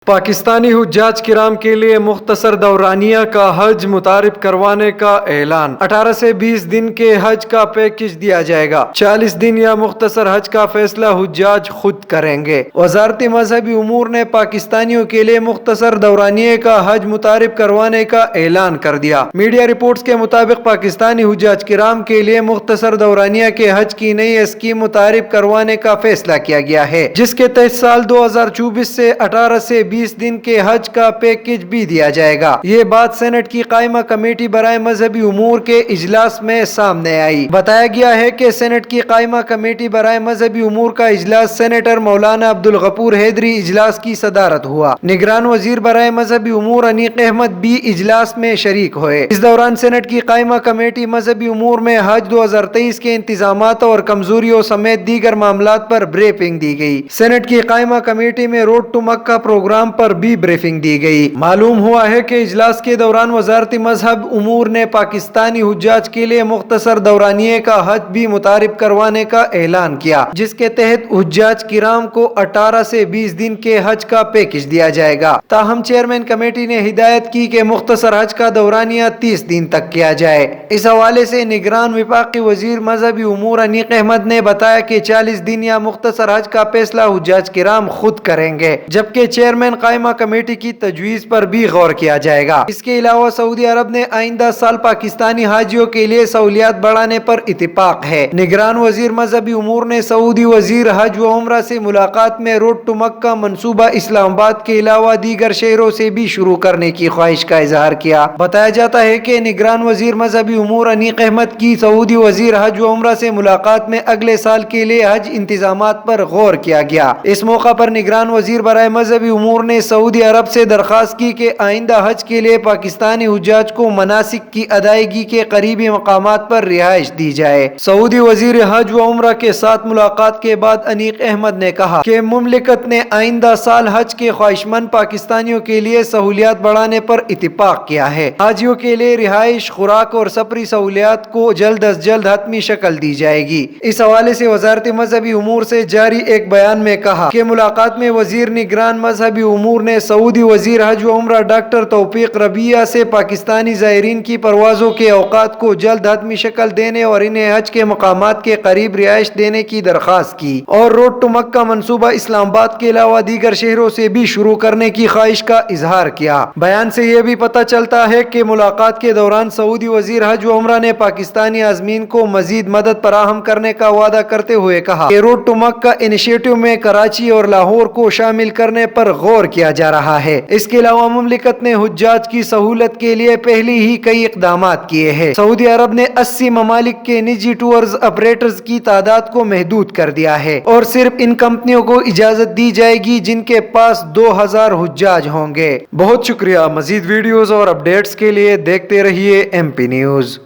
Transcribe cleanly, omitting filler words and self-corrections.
پاکستانی حجاج کرام کے لیے مختصر دورانیہ کا حج متعارف کروانے کا اعلان۔ 18 سے 20 دن کے حج کا پیکج دیا جائے گا۔ 40 دن یا مختصر حج کا فیصلہ حجاج خود کریں گے۔ وزارت مذہبی امور نے پاکستانیوں کے لیے مختصر دورانیے کا حج متعارف کروانے کا اعلان کر دیا۔ میڈیا رپورٹس کے مطابق پاکستانی حجاج کرام کے لیے مختصر دورانیہ کے حج کی نئی اسکیم متعارف کروانے کا فیصلہ کیا گیا ہے، جس کے تحت سال 2024 سے 18 سے 20 دن کے حج کا پیکج بھی دیا جائے گا۔ یہ بات سینٹ کی قائمہ کمیٹی برائے مذہبی امور کے اجلاس میں سامنے آئی۔ بتایا گیا ہے کہ سینٹ کی قائمہ کمیٹی برائے مذہبی امور کا اجلاس سینیٹر مولانا عبدالغفور حیدری اجلاس کی صدارت ہوا۔ نگران وزیر برائے مذہبی امور انیق احمد بھی اجلاس میں شریک ہوئے۔ اس دوران سینٹ کی قائمہ کمیٹی مذہبی امور میں حج 2023 کے انتظامات اور کمزوریوں سمیت دیگر معاملات پر بریفنگ دی گئی۔ سینٹ کی قائمہ کمیٹی میں روڈ ٹو مکہ پروگرام پر بھی بریفنگ دی گئی۔ معلوم ہوا ہے کہ اجلاس کے دوران وزارت مذہب امور نے پاکستانی حجاج کے لیے مختصر دورانیے کا حج بھی متعارف کروانے کا اعلان کیا، جس کے تحت حجاج کرام کو 18 سے 20 دن کے حج کا پیکج دیا جائے گا۔ تاہم چیئرمین کمیٹی نے ہدایت کی کہ مختصر حج کا دورانیہ 30 دن تک کیا جائے۔ اس حوالے سے نگران وفاقی وزیر مذہبی امور انیق احمد نے بتایا کہ 40 دن یا مختصر حج کا فیصلہ حجاج کرام خود کریں گے، جبکہ چیئرمین قائمہ کمیٹی کی تجویز پر بھی غور کیا جائے گا۔ اس کے علاوہ سعودی عرب نے آئندہ سال پاکستانی حاجیوں کے لیے سہولیات بڑھانے پر اتفاق ہے۔ نگران وزیر مذہبی امور نے سعودی وزیر حج و عمرہ سے ملاقات میں روڈ ٹو مکہ منصوبہ اسلام آباد کے علاوہ دیگر شہروں سے بھی شروع کرنے کی خواہش کا اظہار کیا۔ بتایا جاتا ہے کہ نگران وزیر مذہبی امور انیق احمد کی سعودی وزیر حج و عمرہ سے ملاقات میں اگلے سال کے لیے حج انتظامات پر غور کیا گیا۔ اس موقع پر نگران وزیر برائے مذہبی امور نے سعودی عرب سے درخواست کی کہ آئندہ حج کے لیے پاکستانی حجاج کو مناسک کی ادائیگی کے قریبی مقامات پر رہائش دی جائے۔ سعودی وزیر حج و عمرہ کے ساتھ ملاقات کے بعد انیق احمد نے کہا کہ مملکت نے آئندہ سال حج کے خواہشمند پاکستانیوں کے لیے سہولیات بڑھانے پر اتفاق کیا ہے۔ حاجیوں کے لیے رہائش، خوراک اور سفری سہولیات کو جلد از جلد حتمی شکل دی جائے گی۔ اس حوالے سے وزارت مذہبی امور سے جاری ایک بیان میں کہا کہ ملاقات میں وزیر نگران مذہبی امور نے سعودی وزیر حج و عمرہ ڈاکٹر توفیق ربیعہ سے پاکستانی زائرین کی پروازوں کے اوقات کو جلد حتمی شکل دینے اور انہیں حج کے مقامات کے قریب رہائش دینے کی درخواست کی، اور روڈ ٹو مکہ منصوبہ اسلام آباد کے علاوہ دیگر شہروں سے بھی شروع کرنے کی خواہش کا اظہار کیا۔ بیان سے یہ بھی پتہ چلتا ہے کہ ملاقات کے دوران سعودی وزیر حج و عمرہ نے پاکستانی عازمین کو مزید مدد فراہم کرنے کا وعدہ کرتے ہوئے کہا کہ روڈ ٹو مکہ انیشیٹو میں کراچی اور لاہور کو شامل کرنے پر غور کیا جا رہا ہے۔ اس کے علاوہ مملکت نے حجاج کی سہولت کے لیے پہلے ہی کئی اقدامات کیے ہیں۔ سعودی عرب نے 80 ممالک کے نجی ٹورز آپریٹرز کی تعداد کو محدود کر دیا ہے، اور صرف ان کمپنیوں کو اجازت دی جائے گی جن کے پاس 2000 حجاج ہوں گے۔ بہت شکریہ۔ مزید ویڈیوز اور اپڈیٹس کے لیے دیکھتے رہیے MP نیوز۔